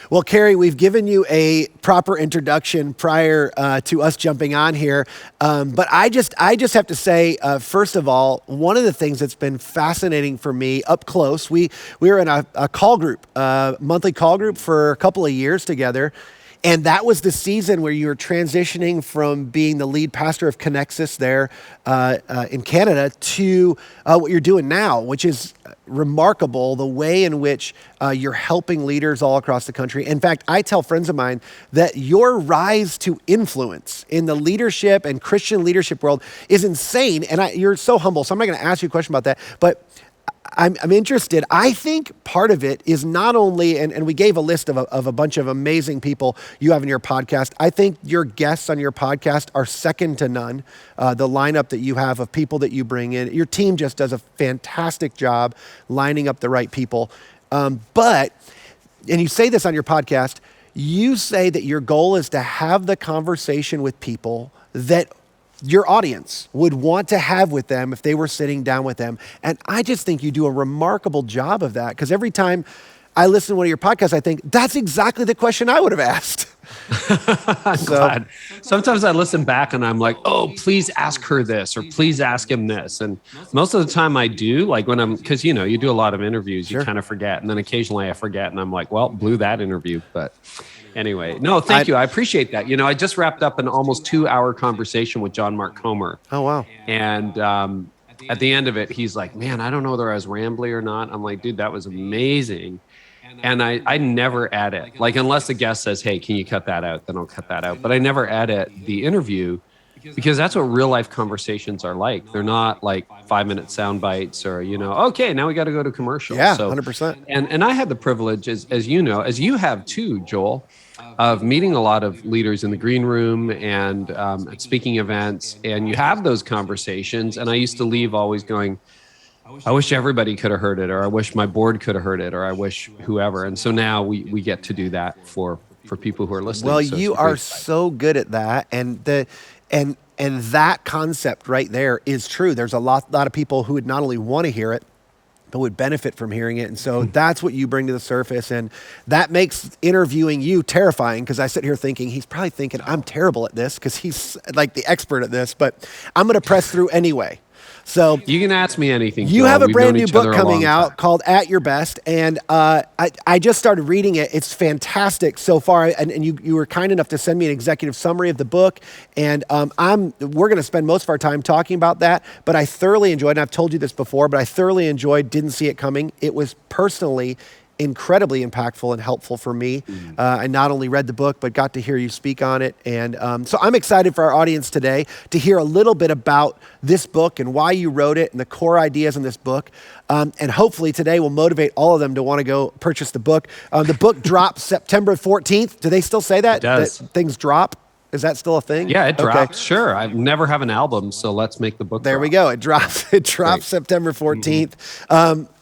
Well, Carey, we've given you a proper introduction prior to us jumping on here, but I just have to say, first of all, one of the things that's been fascinating for me up close, we were in a call group, monthly call group for a couple of years together. And that was the season where you were transitioning from being the lead pastor of Careys there in Canada to what you're doing now, which is remarkable, the way in which you're helping leaders all across the country. In fact, I tell friends of mine that your rise to influence in the leadership and Christian leadership world is insane. And you're so humble, so I'm not going to ask you a question about that, but I'm interested. I think part of it is not only, and we gave a list of a bunch of amazing people you have in your podcast. I think your guests on your podcast are second to none. The lineup that you have of people that you bring in, your team just does a fantastic job lining up the right people. But you say this on your podcast, you say that your goal is to have the conversation with people that your audience would want to have with them if they were sitting down with them. And I just think you do a remarkable job of that, because every time I listen to one of your podcasts, I think that's exactly the question I would have asked. I'm glad. Sometimes I listen back and I'm like, oh, please ask her this, or please ask him this. And most of the time I do, like when because you do a lot of interviews, you kind of forget. And then occasionally I forget and I'm like, well, blew that interview. But anyway, no, thank you. I appreciate that. I just wrapped up an almost 2-hour conversation with John Mark Comer. Oh, wow. And at the end of it, he's like, man, I don't know whether I was rambly or not. I'm like, dude, that was amazing. And I never edit. Like, unless the guest says, hey, can you cut that out? Then I'll cut that out. But I never edit the interview, because that's what real life conversations are like. They're not like 5-minute sound bites or, okay, now we got to go to commercial. Yeah, so, 100%. And I had the privilege, as you have too, Joel, of meeting a lot of leaders in the green room and at speaking events. And you have those conversations. And I used to leave always going, I wish everybody could have heard it, or I wish my board could have heard it, or I wish whoever. And so now we get to do that for people who are listening. Well, so you are so good at that. And that concept right there is true. There's a lot of people who would not only want to hear it, but would benefit from hearing it. And so that's what you bring to the surface. And that makes interviewing you terrifying, because I sit here thinking, he's probably thinking I'm terrible at this because he's like the expert at this, but I'm going to press through anyway. So you can ask me anything. You Joel. have a We've brand known new each other book a coming long out time. called At Your Best, and I just started reading it. It's fantastic so far, and you were kind enough to send me an executive summary of the book, and we're going to spend most of our time talking about that, but I thoroughly enjoyed, and I've told you this before, but I thoroughly enjoyed Didn't See It Coming. It was personally incredibly impactful and helpful for me. I not only read the book, but got to hear you speak on it. And so I'm excited for our audience today to hear a little bit about this book and why you wrote it and the core ideas in this book. And hopefully today will motivate all of them to want to go purchase the book. The book drops September 14th. Do they still say that? It does. That things drop? Is that still a thing? Yeah, it Okay. drops. Sure. I never have an album, so let's make the book There drop. we go. It drops. It drops September 14th.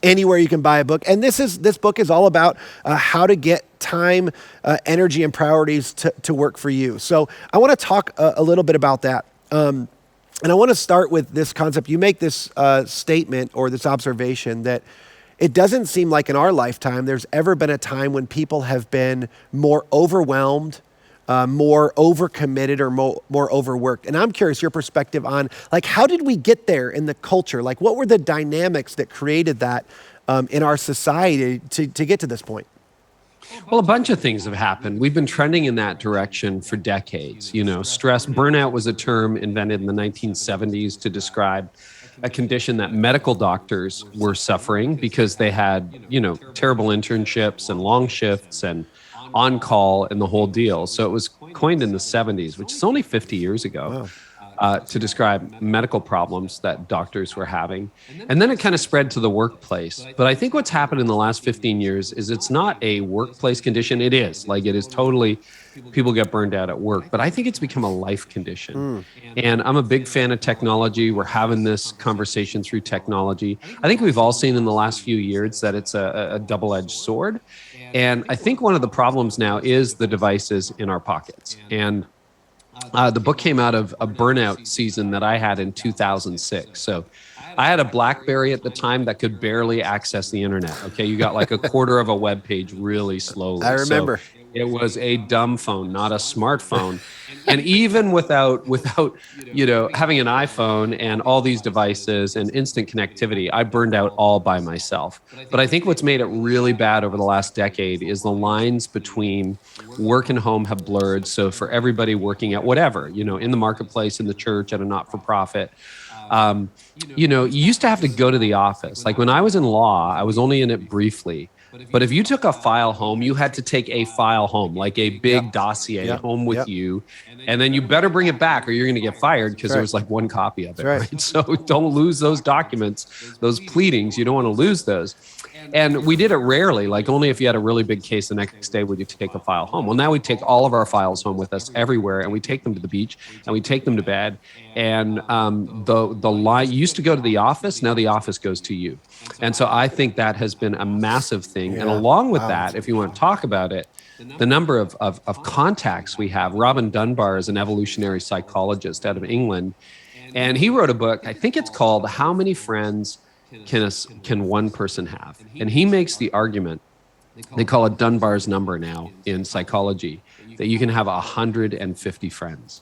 Anywhere you can buy a book. And this book is all about how to get time, energy, and priorities to work for you. So I want to talk a little bit about that. And I want to start with this concept. You make this statement or this observation that it doesn't seem like in our lifetime there's ever been a time when people have been more overwhelmed, more overcommitted, or more overworked. And I'm curious your perspective on, like, how did we get there in the culture? Like, what were the dynamics that created that in our society to get to this point? Well, a bunch of things have happened. We've been trending in that direction for decades. Stress, burnout was a term invented in the 1970s to describe a condition that medical doctors were suffering because they had, terrible internships and long shifts and on call and the whole deal. So it was coined in the 70s, which is only 50 years ago, to describe medical problems that doctors were having. And then it kind of spread to the workplace. But I think what's happened in the last 15 years is it's not a workplace condition. It is totally, people get burned out at work, but I think it's become a life condition. And I'm a big fan of technology. We're having this conversation through technology. I think we've all seen in the last few years that it's a double-edged sword. And I think one of the problems now is the devices in our pockets. And The book came out of a burnout season that I had in 2006. So I had a BlackBerry at the time that could barely access the internet. Okay, you got like a quarter of a web page really slowly. I remember. So it was a dumb phone, not a smartphone. And even without having an iPhone and all these devices and instant connectivity, I burned out all by myself. But I think what's made it really bad over the last decade is the lines between work and home have blurred. So for everybody working at whatever, in the marketplace, in the church, at a not-for-profit, you used to have to go to the office. Like when I was in law, I was only in it briefly. But if you took a file home, you had to take a file home, like a big dossier home with you. And then you better bring it back or you're going to get fired because there was like one copy of it. Right? So don't lose those documents, those pleadings. You don't want to lose those. And we did it rarely, like only if you had a really big case the next day would you take a file home. Well, now we take all of our files home with us everywhere and we take them to the beach and we take them to bed. And the lie used to go to the office. Now the office goes to you. And so I think that has been a massive thing. And along with that, if you want to talk about it, the number of contacts we have. Robin Dunbar is an evolutionary psychologist out of England. And he wrote a book, I think it's called How Many Friends Can One Person Have? And he makes the argument, they call it Dunbar's number now in psychology, that you can have 150 friends.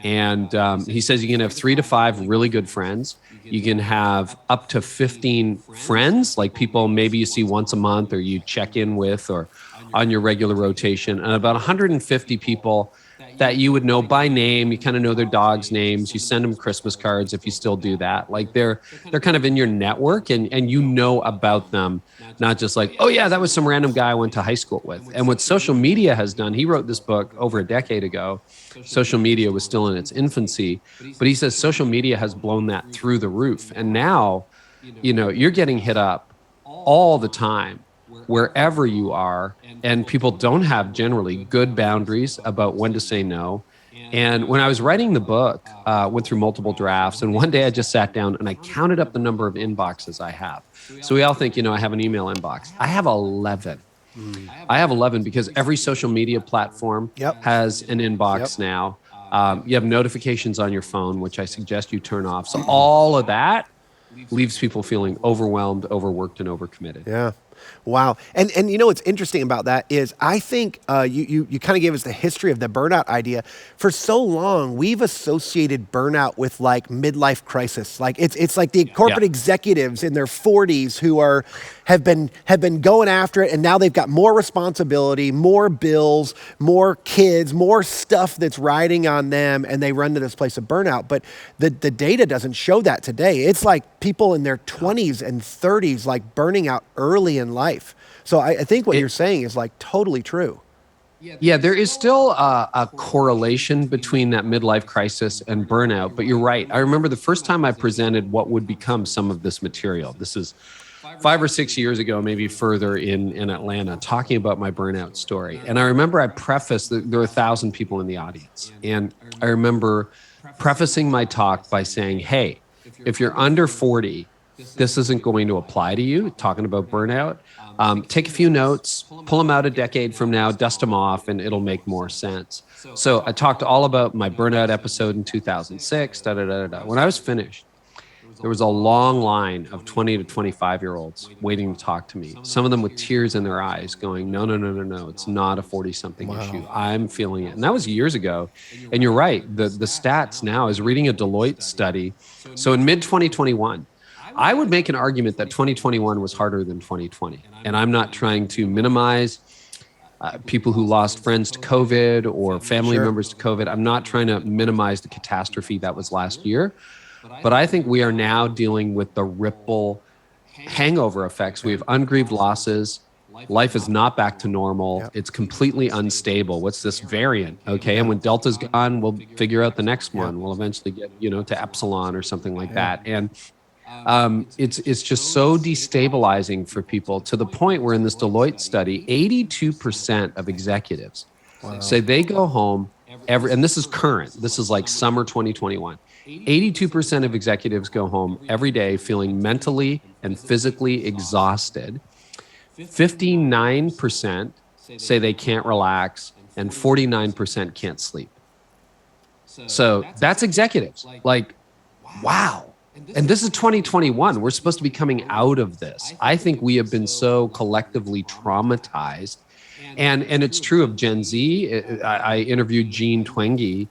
And he says you can have 3 to 5 really good friends. You can have up to 15 friends, like people maybe you see once a month or you check in with or on your regular rotation, and about 150 people that you would know by name. You kind of know their dogs' names. You send them Christmas cards if you still do that. Like they're kind of in your network and you know about them, not just like, oh yeah, that was some random guy I went to high school with. And what social media has done, he wrote this book over a decade ago. Social media was still in its infancy, but he says social media has blown that through the roof. And now, you're getting hit up all the time, wherever you are, and people don't have generally good boundaries about when to say no. And when I was writing the book, went through multiple drafts, and one day I just sat down and I counted up the number of inboxes I have. So we all think, I have an email inbox. I have 11. I have 11 because every social media platform has an inbox now. You have notifications on your phone, which I suggest you turn off. So all of that leaves people feeling overwhelmed, overworked, and overcommitted. Yeah. Wow. And what's interesting about that is I think you kind of gave us the history of the burnout idea. For so long, we've associated burnout with like midlife crisis. Like it's like the corporate executives in their 40s who have been going after it, and now they've got more responsibility, more bills, more kids, more stuff that's riding on them, and they run to this place of burnout. But the data doesn't show that today. It's like people in their 20s and 30s like burning out early in life. So I think what you're saying is like totally true. Yeah, there is still a correlation between that midlife crisis and burnout, but you're right. I remember the first time I presented what would become some of this material. This is 5 or 6 years ago, maybe further in Atlanta, talking about my burnout story. And I remember I prefaced, there were 1,000 people in the audience. And I remember prefacing my talk by saying, hey, if you're under 40, this isn't going to apply to you, talking about burnout. Take a few notes, pull them out a decade from now, dust them off, and it'll make more sense. So I talked all about my burnout episode in 2006, When I was finished, there was a long line of 20 to 25-year-olds waiting to talk to me. Some of them with tears in their eyes going, no, it's not a 40-something issue. I'm feeling it. And that was years ago. And you're right, the stats now is reading a Deloitte study. So in mid-2021, I would make an argument that 2021 was harder than 2020. And I'm not trying to minimize people who lost friends to COVID or family members to COVID. I'm not trying to minimize the catastrophe that was last year. But I think we are now dealing with the ripple hangover effects. We have ungrieved losses. Life is not back to normal. Yep. It's completely unstable. What's this variant? Okay. And when Delta's gone, we'll figure out the next one. We'll eventually get, to Epsilon or something like that. And it's just so destabilizing for people to the point where in this Deloitte study, 82% of executives say they go home and this is current, this is like summer 2021. 82% of executives go home every day feeling mentally and physically exhausted. 59% say they can't relax, and 49% can't sleep. So that's executives. Like, wow. And this is 2021. We're supposed to be coming out of this. I think we have been so collectively traumatized. And it's true of Gen Z. I interviewed Jean Twenge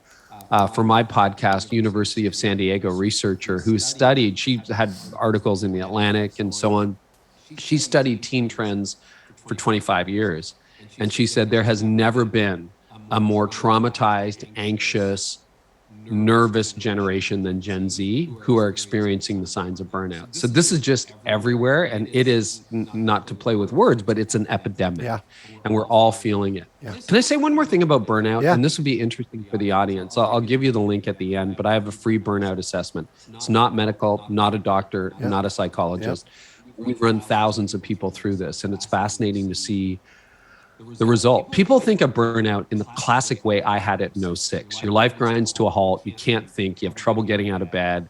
for my podcast, University of San Diego researcher who studied, she had articles in the Atlantic and so on. She studied teen trends for 25 years. And she said there has never been a more traumatized, anxious, nervous generation than Gen Z who are experiencing the signs of burnout. So this is just everywhere. And it is, not to play with words, but it's an epidemic. Yeah. And we're all feeling it. Yeah. Can I say one more thing about burnout? Yeah. And this would be interesting for the audience. I'll give you the link at the end, but I have a free burnout assessment. It's not medical, not a doctor, not a psychologist. We've run thousands of people through this, and it's fascinating to see the result. People think of burnout in the classic way I had it in '06. Your life grinds to a halt. You can't think. You have trouble getting out of bed.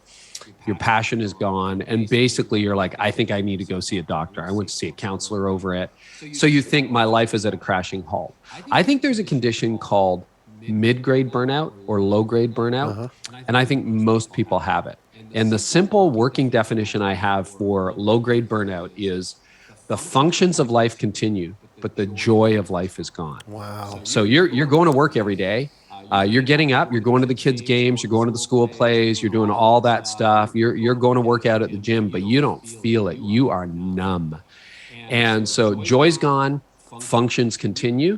Your passion is gone. And basically you're like, I think I need to go see a doctor. I went to see a counselor over it. So you think my life is at a crashing halt. I think there's a condition called mid-grade burnout or low-grade burnout. And I think most people have it. And the simple working definition I have for low-grade burnout is the functions of life continue, but the joy of life is gone. Wow. So you're going to work every day. You're getting up, you're going to the kids' games, you're going to the school plays, you're doing all that stuff. You're going to work out at the gym, but you don't feel it. You are numb. And so joy's gone, functions continue.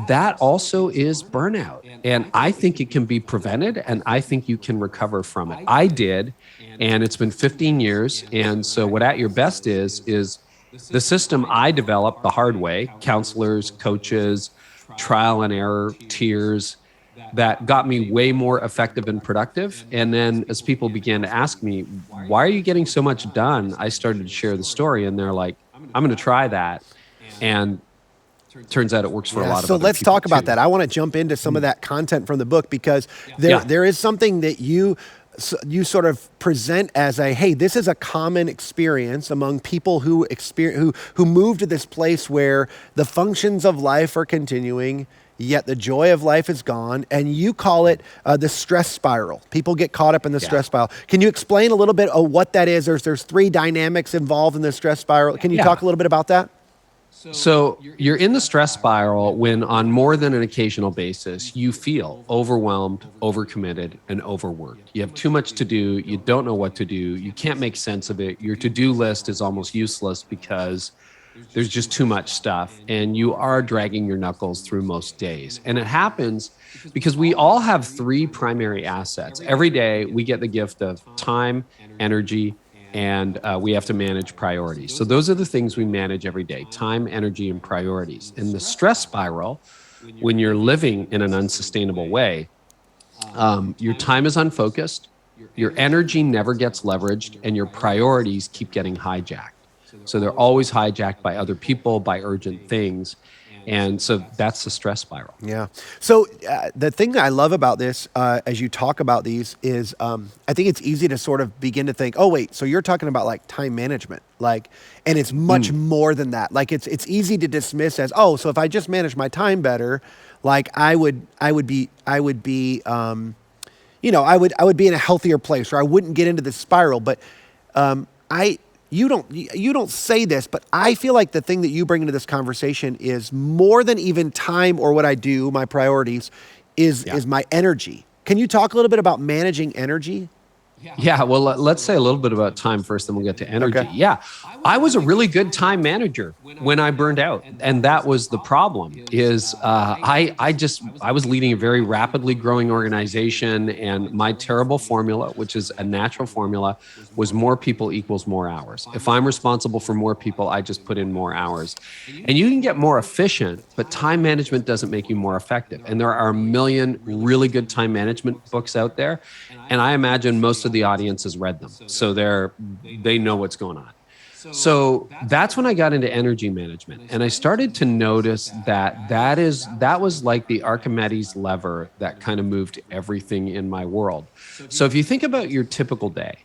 That also is burnout. And I think it can be prevented, and I think you can recover from it. I did, and it's been 15 years. And so what At Your Best is the system I developed the hard way, counselors, coaches, trial and error, tears, that got me way more effective and productive. And then as people began to ask me, why are you getting so much done? I started to share the story, and they're like, I'm going to try that. And turns out it works for a lot of other people. So let's talk about that. I want to jump into some of that content from the book, because there is something that you sort of present as a, hey, this is a common experience among people who move to this place where the functions of life are continuing, yet the joy of life is gone. And you call it the stress spiral. People get caught up in the stress spiral. Can you explain a little bit of what that is? There's three dynamics involved in the stress spiral. Can you talk a little bit about that? So you're in the stress spiral when on more than an occasional basis, you feel overwhelmed, overcommitted, and overworked. You have too much to do. You don't know what to do. You can't make sense of it. Your to-do list is almost useless because there's just too much stuff, and you are dragging your knuckles through most days. And it happens because we all have three primary assets. Every day we get the gift of time, energy, and we have to manage priorities. So those are the things we manage every day: time, energy, and priorities. In the stress spiral, when you're living in an unsustainable way, your time is unfocused, your energy never gets leveraged, and your priorities keep getting hijacked. So they're always hijacked by other people, by urgent things. And so that's the stress spiral. Yeah. So the thing that I love about this, as you talk about these, is I think it's easy to sort of begin to think, oh, wait, so you're talking about like time management, like, and it's much more than that. Like it's easy to dismiss as, oh, so if I just manage my time better, like I would be in a healthier place, or I wouldn't get into this spiral. But you don't say this, but I feel like the thing that you bring into this conversation is more than even time or what I do, my priorities, is my energy. Can you talk a little bit about managing energy? Yeah, well, let's say a little bit about time first, then we'll get to energy. Okay. Yeah, I was a really good time manager when I burned out, and that was the problem. Is I was leading a very rapidly growing organization, and my terrible formula, which is a natural formula, was more people equals more hours. If I'm responsible for more people, I just put in more hours, and you can get more efficient, but time management doesn't make you more effective. And there are a million really good time management books out there, and I imagine most of the audience has read them. So they know what's going on. So that's when I got into energy management. And I started to notice that was like the Archimedes lever that kind of moved everything in my world. So if you think about your typical day,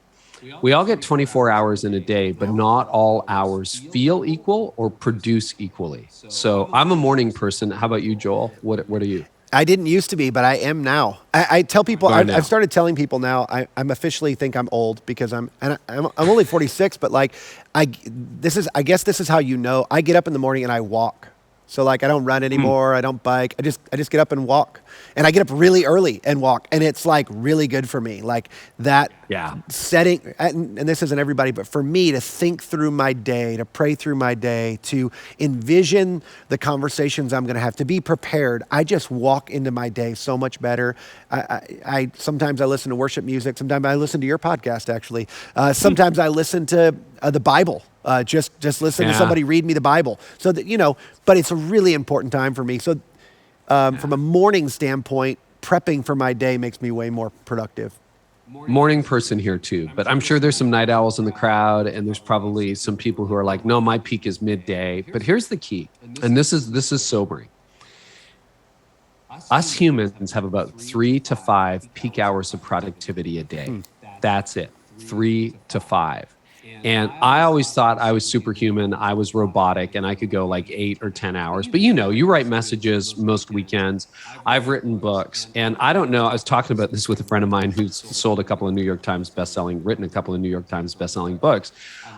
we all get 24 hours in a day, but not all hours feel equal or produce equally. So I'm a morning person. How about you, Joel? What are you? I didn't used to be, but I am now. I tell people, I've started telling people now, I'm officially think I'm old because I'm only 46, but like, I guess this is how you know. I get up in the morning and I walk. So like I don't run anymore. I don't bike. I just get up and walk, and I get up really early and walk, and it's like really good for me. Like that setting, and this isn't everybody, but for me to think through my day, to pray through my day, to envision the conversations I'm going to have, to be prepared. I just walk into my day so much better. I sometimes I listen to worship music. Sometimes I listen to your podcast. Actually, sometimes I listen to the Bible. Just listen to somebody read me the Bible. So that, but it's a really important time for me. So from a morning standpoint, prepping for my day makes me way more productive. Morning person here too, but I'm sure there's some night owls in the crowd, and there's probably some people who are like, no, my peak is midday. But here's the key, and this is sobering. Us humans have about 3 to 5 peak hours of productivity a day. That's it, 3 to 5. And I always thought I was superhuman. I was robotic, and I could go like 8 or 10 hours. But you write messages most weekends. I've written books, and I don't know. I was talking about this with a friend of mine who's sold a couple of New York Times written a couple of New York Times bestselling books.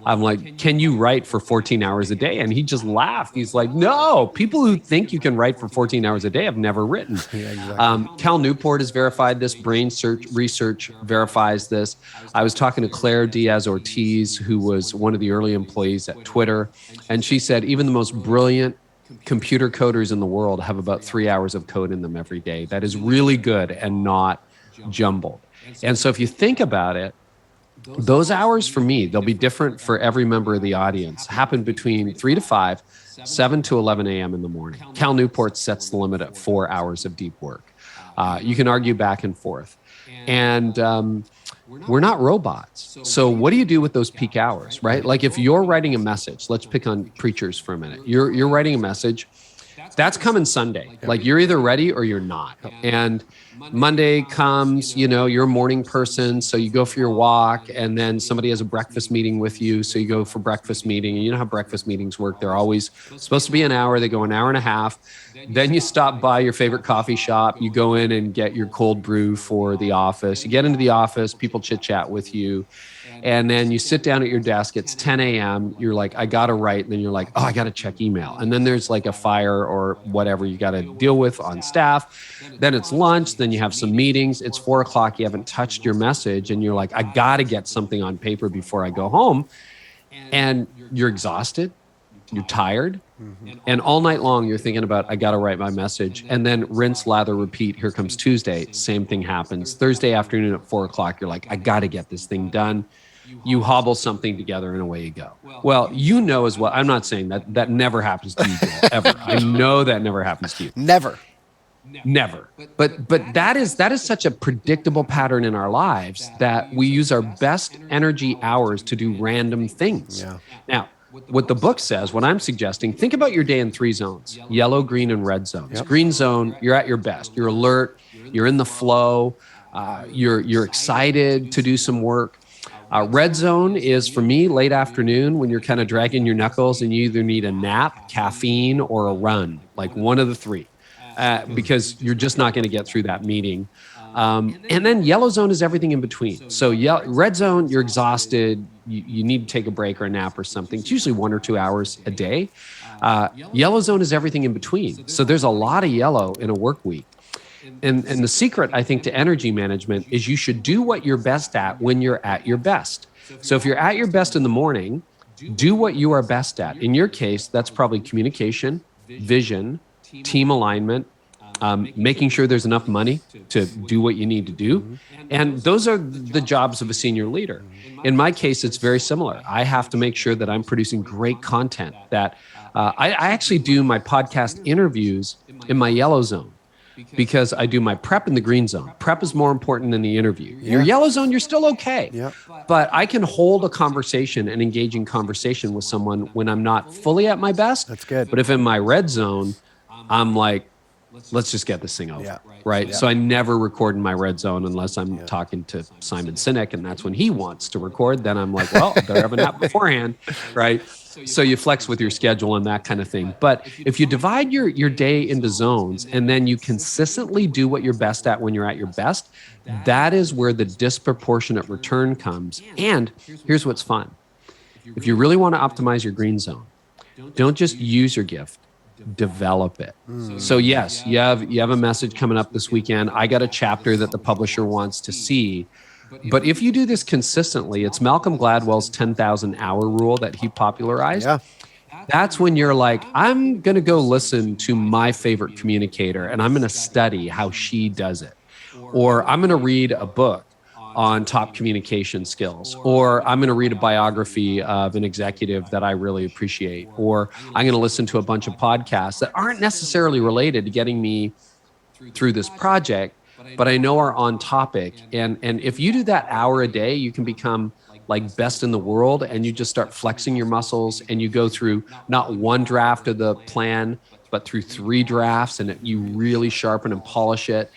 I'm like, can you write for 14 hours a day? And he just laughed. He's like, no, people who think you can write for 14 hours a day have never written. Yeah, exactly. Cal Newport has verified this. Brain research verifies this. I was talking to Claire Diaz-Ortiz, who was one of the early employees at Twitter. And she said, even the most brilliant computer coders in the world have about 3 hours of code in them every day. That is really good and not jumbled. And so if you think about it, those hours for me, they'll be different for every member of the audience, happen between 3 to 5, 7 to 11 a.m. in the morning. Cal Newport sets the limit at 4 hours of deep work. You can argue back and forth. And we're not robots. So what do you do with those peak hours, right? Like if you're writing a message, let's pick on preachers for a minute. You're writing a message. That's coming Sunday. Like you're either ready or you're not. And Monday comes, you're a morning person, so you go for your walk, and then somebody has a breakfast meeting with you, so you go for breakfast meeting. And you know how breakfast meetings work. They're always supposed to be an hour. They go an hour and a half. Then you stop by your favorite coffee shop. You go in and get your cold brew for the office. You get into the office, people chit-chat with you. And then you sit down at your desk, it's 10 a.m. You're like, I got to write. And then you're like, oh, I got to check email. And then there's like a fire or whatever you got to deal with on staff. Then it's lunch. Then you have some meetings. It's 4 o'clock. You haven't touched your message. And you're like, I got to get something on paper before I go home. And you're exhausted. You're tired. And all night long, you're thinking about, I got to write my message. And then rinse, lather, repeat. Here comes Tuesday. Same thing happens. Thursday afternoon at 4 o'clock, you're like, I got to get this thing done. You hobble something together and away you go. Well, as well. I'm not saying that never happens to you, Joel, ever. I know that never happens to you. Never. But that is such a predictable pattern in our lives that we use our best energy hours to do random things. Yeah. Now, what the book says, what I'm suggesting, think about your day in 3 zones: yellow, green, and red zones. Yep. Green zone, you're at your best. You're alert. You're in the flow. You're excited to do some work. Red zone is, for me, late afternoon when you're kind of dragging your knuckles and you either need a nap, caffeine, or a run, like one of the 3, because you're just not going to get through that meeting. And then yellow zone is everything in between. So red zone, you're exhausted. You need to take a break or a nap or something. It's usually 1 or 2 hours a day. Yellow zone is everything in between. So there's a lot of yellow in a work week. And the secret, I think, to energy management is you should do what you're best at when you're at your best. So if you're at your best in the morning, do what you are best at. In your case, that's probably communication, vision, team alignment, making sure there's enough money to do what you need to do. And those are the jobs of a senior leader. In my case, it's very similar. I have to make sure that I'm producing great content, that I actually do my podcast interviews in my yellow zone, because I do my prep in the green zone. Prep is more important than the interview. Yeah. Your yellow zone, you're still okay. Yeah. But I can hold a conversation and engage in conversation with someone when I'm not fully at my best. That's good. But if in my red zone, I'm like let's just get this thing over, Yeah. right? Yeah. So I never record in my red zone unless I'm talking to Simon Sinek, and that's when he wants to record. Then I'm like, well, I better have a nap beforehand, right? So you flex with your schedule and that kind of thing. But if you divide your day into zones and then you consistently do what you're best at when you're at your best, that is where the disproportionate return comes. And here's what's fun. If you really want to optimize your green zone, don't just use your gift, develop it. So yes, you have a message coming up this weekend. I got a chapter that the publisher wants to see. But if you do this consistently, it's Malcolm Gladwell's 10,000 hour rule that he popularized. Yeah. That's when you're like, I'm going to go listen to my favorite communicator and I'm going to study how she does it. Or I'm going to read a book on top communication skills, or I'm going to read a biography of an executive that I really appreciate, or I'm going to listen to a bunch of podcasts that aren't necessarily related to getting me through this project, but I know are on topic. And if you do that hour a day, you can become like best in the world, and you just start flexing your muscles, and you go through not one draft of the plan, but through 3 drafts, and you really sharpen and polish it.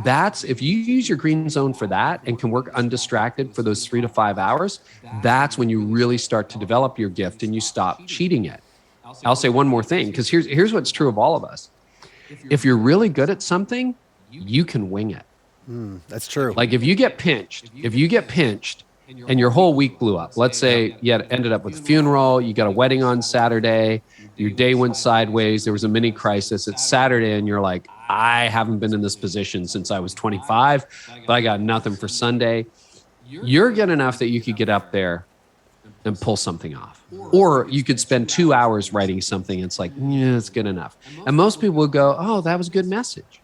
That's, if you use your green zone for that and can work undistracted for those 3 to 5 hours, that's when you really start to develop your gift and you stop cheating it. I'll say one more thing, because here's what's true of all of us. If you're really good at something, you can wing it. That's true. Like if you get pinched and your whole week blew up, let's say you ended up with a funeral, you got a wedding on Saturday, your day went sideways, there was a mini crisis, it's Saturday, and you're like, I haven't been in this position since I was 25, but I got nothing for Sunday. You're good enough that you could get up there and pull something off. Or you could spend 2 hours writing something. It's like, yeah, it's good enough. And most people would go, oh, that was a good message.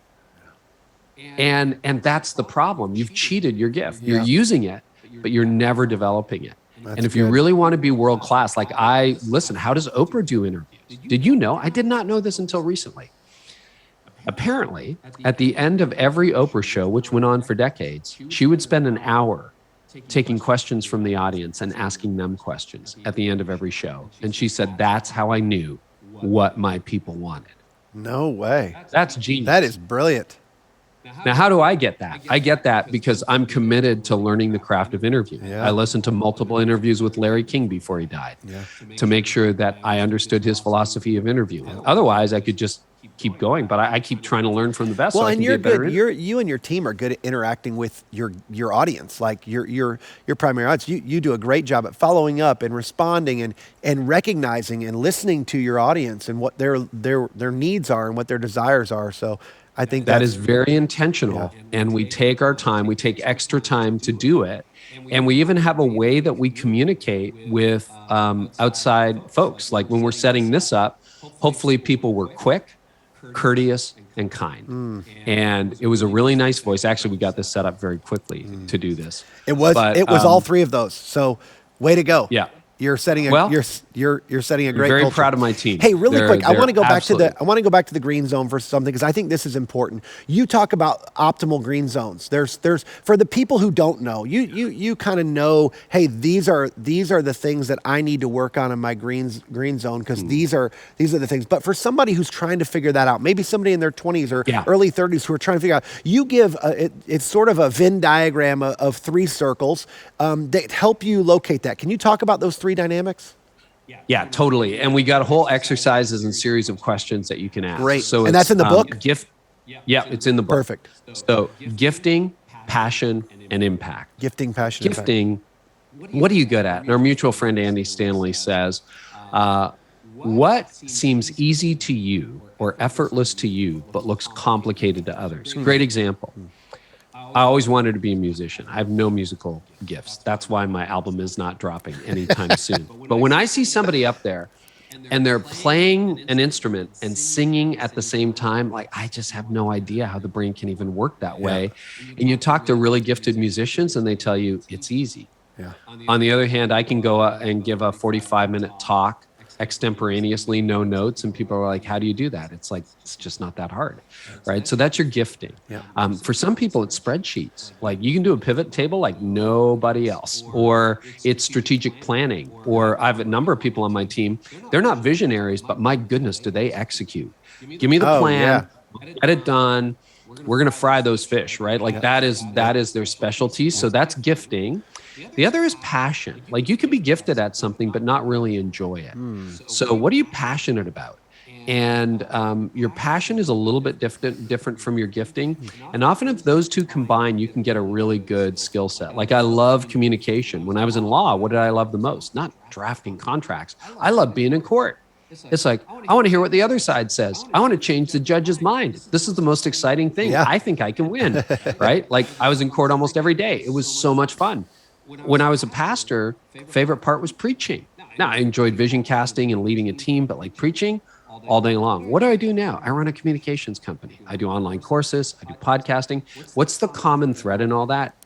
And that's the problem. You've cheated your gift. You're using it, but you're never developing it. And if you really want to be world class, like how does Oprah do interviews? Did you know? I did not know this until recently. Apparently, at the end of every Oprah show, which went on for decades, she would spend an hour taking questions from the audience and asking them questions at the end of every show. And she said, that's how I knew what my people wanted. No way. That's genius. That is brilliant. Now, how do I get that? I get that because I'm committed to learning the craft of interview. Yeah. I listened to multiple interviews with Larry King before he died to make sure that I understood his philosophy of interviewing. Otherwise, I could just keep going, but I keep trying to learn from the best. Well, so I and can you're be a better good. You and your team are good at interacting with your audience, like your primary audience. You do a great job at following up and responding and recognizing and listening to your audience and what their needs are and what their desires are. So I think that is very intentional, and we take our time. We take extra time to do it, and we even have a way that we communicate with outside folks. Like when we're setting this up, hopefully people were quick, courteous, and kind. And it was a really nice voice. Actually, we got this set up very quickly to do this. It was all 3 of those. So way to go. Yeah. You're setting you're setting a great very culture. Proud of my team. Hey, really quick, I want to go back to the green zone for something, because I think this is important. You talk about optimal green zones. There's for the people who don't know, you kind of know, hey, these are the things that I need to work on in my green zone, because these are the things. But for somebody who's trying to figure that out, maybe somebody in their 20s or early 30s who are trying to figure out, you give it's sort of a Venn diagram of 3 circles that help you locate that. Can you talk about those 3 dynamics? Yeah, totally. And we got whole exercises and series of questions that you can ask. Great. So and that's in the book? Yeah, it's in the book. Perfect. So gifting, passion, and impact. Gifting, passion, Gifting, what are you good at? And our mutual friend Andy Stanley says, what seems easy to you or effortless to you, but looks complicated to others? Great example. I always wanted to be a musician. I have no musical gifts. That's why my album is not dropping anytime soon. But when I see somebody up there and they're playing an instrument and singing at the same time, like, I just have no idea how the brain can even work that way. And you talk to really gifted musicians and they tell you it's easy. Yeah. On the other hand, I can go and give a 45-minute talk extemporaneously, no notes, and people are like, how do you do that? It's like, it's just not that hard, right? So that's your gifting. For some people, it's spreadsheets. Like you can do a pivot table like nobody else, or it's strategic planning, or I have a number of people on my team. They're not visionaries, but my goodness, do they execute? Give me the plan. get it done. We're going to fry those fish, right? Like that is their specialty. So that's gifting. The other is passion. Like you can be gifted at something, but not really enjoy it. So what are you passionate about? And your passion is a little bit different from your gifting. And often if those two combine, you can get a really good skill set. Like I love communication. When I was in law, what did I love the most? Not drafting contracts. I love being in court. It's like, I want to hear what the other side says. I want to change the judge's mind. This is the most exciting thing. Yeah. I think I can win, right? Like I was in court almost every day. It was so much fun. When I was a pastor, favorite part was preaching. Now, I enjoyed vision casting and leading a team, but like preaching all day long. What do I do now? I run a communications company. I do online courses. I do podcasting. What's the common thread in all that?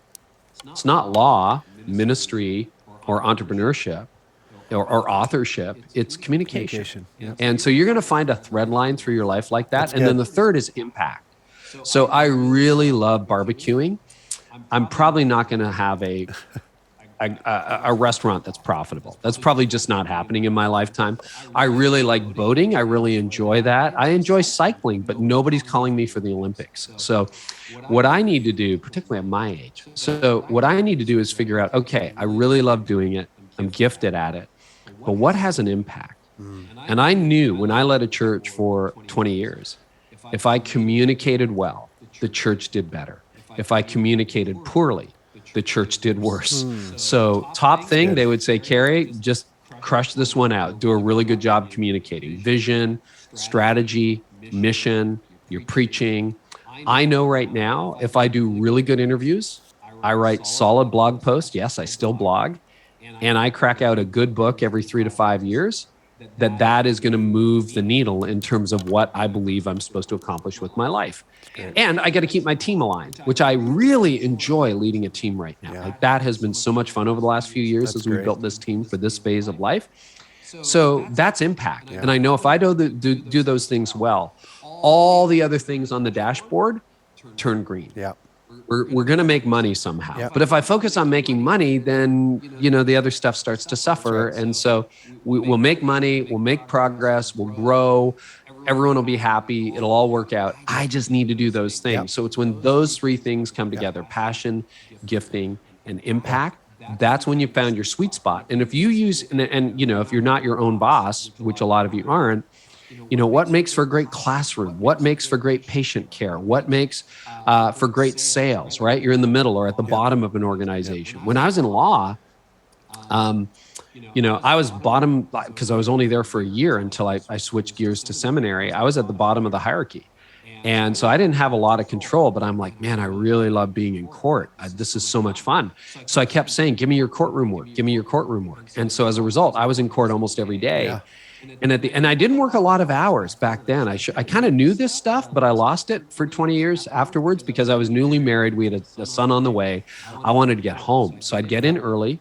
It's not law, ministry, or entrepreneurship, or authorship. It's communication. Yeah. And so you're going to find a thread line through your life like that. And then the third is impact. So I really love barbecuing. I'm probably not going to have a restaurant that's profitable. That's probably just not happening in my lifetime. I really like boating. I really enjoy that. I enjoy cycling, but nobody's calling me for the Olympics. So what I need to do, particularly at my age, what I need to do is figure out, okay, I really love doing it. I'm gifted at it, but what has an impact? And I knew when I led a church for 20 years, if I communicated well, the church did better. If I communicated poorly, the church did worse. So top thing, they would say, Carey, just crush this one out. Do a really good job communicating. Vision, strategy, mission, your preaching. I know right now, if I do really good interviews, I write solid blog posts. Yes, I still blog. And I crack out a good book every 3 to 5 years, that is going to move the needle in terms of what I believe I'm supposed to accomplish with my life. And I got to keep my team aligned, which I really enjoy leading a team right now. Like that has been so much fun over the last few years as we built this team for this phase of life. So that's impact. And I know if I do those things well, all the other things on the dashboard turn green. Yeah. We're going to make money somehow. But if I focus on making money, then, the other stuff starts to suffer. And so we'll make money, we'll make progress, we'll grow, everyone will be happy, it'll all work out. I just need to do those things. So it's when those three things come together, passion, gifting, and impact, that's when you found your sweet spot. And if you use, and if you're not your own boss, which a lot of you aren't, what makes for a great classroom? What makes for great patient care? What makes for great sales, right? You're in the middle or at the bottom of an organization. When I was in law, I was bottom because I was only there for a year until I switched gears to seminary. I was at the bottom of the hierarchy. And so I didn't have a lot of control, but I'm like, man, I really love being in court. This is so much fun. So I kept saying, give me your courtroom work. Give me your courtroom work. And so as a result, I was in court almost every day. Yeah. And I didn't work a lot of hours back then. I kind of knew this stuff, but I lost it for 20 years afterwards because I was newly married. We had a son on the way. I wanted to get home. So I'd get in early.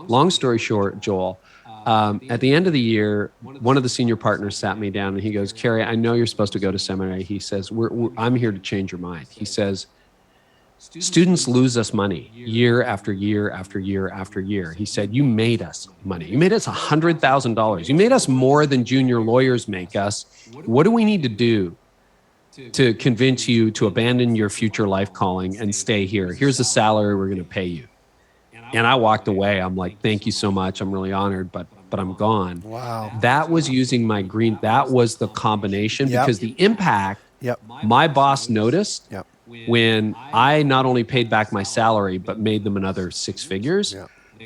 Long story short, Joel, at the end of the year, one of the senior partners sat me down and he goes, Carey, I know you're supposed to go to seminary. He says, I'm here to change your mind. He says, students lose us money year after year after year after year. He said, you made us money. You made us $100,000. You made us more than junior lawyers make us. What do we need to do to convince you to abandon your future life calling and stay here? Here's the salary we're going to pay you. And I walked away. I'm like, thank you so much. I'm really honored, but I'm gone. Wow. That was using my green. That was the combination because the impact, my boss noticed when I not only paid back my salary, but made them another 6 figures.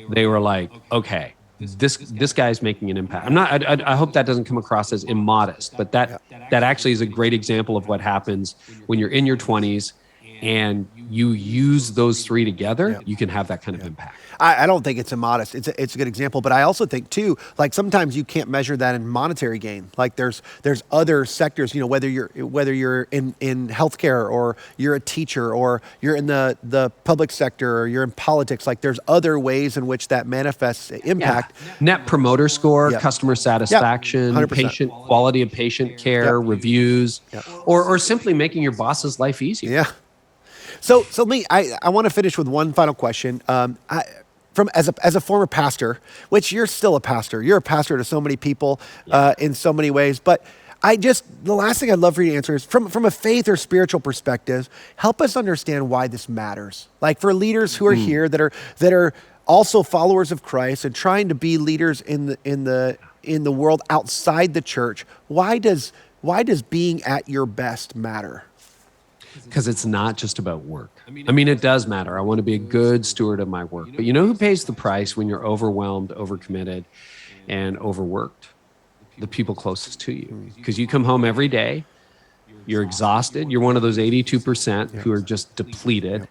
They were like, okay, this guy's making an impact. I hope that doesn't come across as immodest, but that actually is a great example of what happens when you're in your 20s and you use those three together, you can have that kind of impact. I don't think it's immodest. It's a good example, but I also think too, like sometimes you can't measure that in monetary gain. Like there's other sectors, whether you're in healthcare or you're a teacher or you're in the public sector or you're in politics. Like there's other ways in which that manifests impact. Net promoter score, customer satisfaction, 100%. Patient quality of patient care, reviews, or simply making your boss's life easier. Yeah. So Lee, I want to finish with one final question. As a former pastor, which you're still a pastor, you're a pastor to so many people in so many ways. But The last thing I'd love for you to answer is from a faith or spiritual perspective, help us understand why this matters. Like for leaders who are here that are also followers of Christ and trying to be leaders in the world outside the church, why does being at your best matter? Because it's not just about work. I mean, it does matter. I want to be a good steward of my work. But you know who pays the price when you're overwhelmed, overcommitted, and overworked? The people closest to you. Because you come home every day, you're exhausted. You're one of those 82% who are just depleted.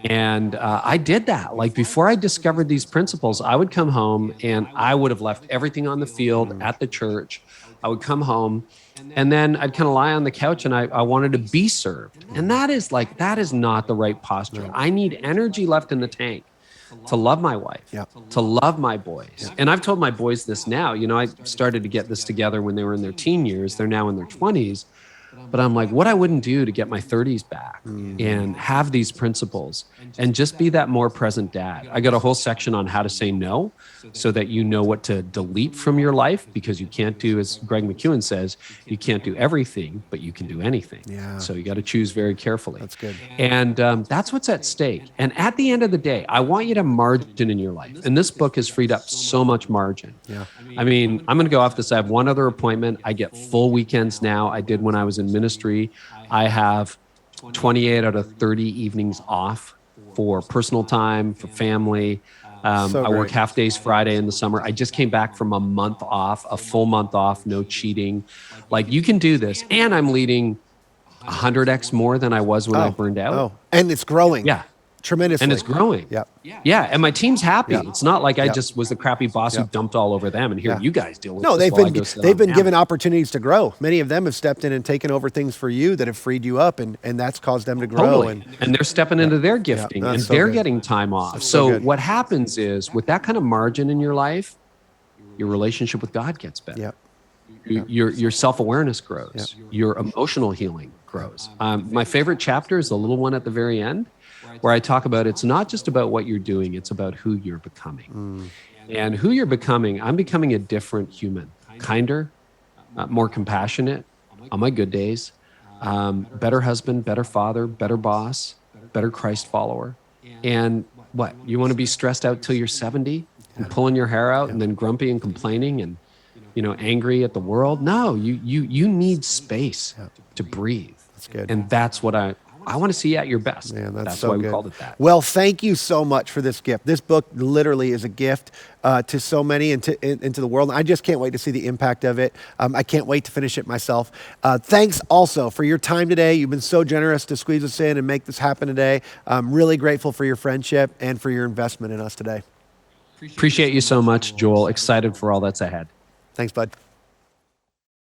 And I did that. Like before I discovered these principles, I would come home and I would have left everything on the field at the church. I would come home and then I'd kind of lie on the couch and I wanted to be served. And that is not the right posture. I need energy left in the tank to love my wife, to love my boys. And I've told my boys this now. You know, I started to get this together when they were in their teen years. They're now in their 20s. But I'm like, what I wouldn't do to get my 30s back and have these principles and just be that more present dad. I got a whole section on how to say no so that you know what to delete from your life, because you can't do, as Greg McEwen says, you can't do everything, but you can do anything. Yeah. So you got to choose very carefully. That's good. And that's what's at stake. And at the end of the day, I want you to have margin in your life. And this book has freed up so much margin. Yeah. I mean, I'm going to go off this. I have one other appointment. I get full weekends now. I did when I was in ministry. I have 28 out of 30 evenings off for personal time, for family. I work half days Friday in the summer. I just came back from a month off, a full month off, no cheating. Like, you can do this. And I'm leading 100x more than I was when I burned out. Oh, and it's growing. Yeah. Tremendously. And it's growing. Yep. Yeah. And my team's happy. Yep. It's not like I just was the crappy boss who dumped all over them and here you guys deal with No, this. they've been given opportunities to grow. Many of them have stepped in and taken over things for you that have freed you up, and that's caused them to grow. Totally. And they're stepping into their gifting and they're getting time off. That's so what happens is, with that kind of margin in your life, your relationship with God gets better. Yep. Your self-awareness grows. Yep. Your emotional healing grows. My favorite chapter is the little one at the very end, where I talk about it's not just about what you're doing, it's about who you're becoming. And who you're becoming, I'm becoming a different human, kinder, more compassionate on my good days, better husband, better father, better boss, better Christ follower. And what, you want to be stressed out till you're 70 and pulling your hair out and then grumpy and complaining and, you know, angry at the world? No, you need space to breathe. That's good. And that's what I want to see you at your best. Man, that's so why we called it that. Well, thank you so much for this gift. This book literally is a gift to so many into the world. I just can't wait to see the impact of it. I can't wait to finish it myself. Thanks also for your time today. You've been so generous to squeeze us in and make this happen today. I'm really grateful for your friendship and for your investment in us today. Appreciate you so much, Joel. Excited for all that's ahead. Thanks, bud.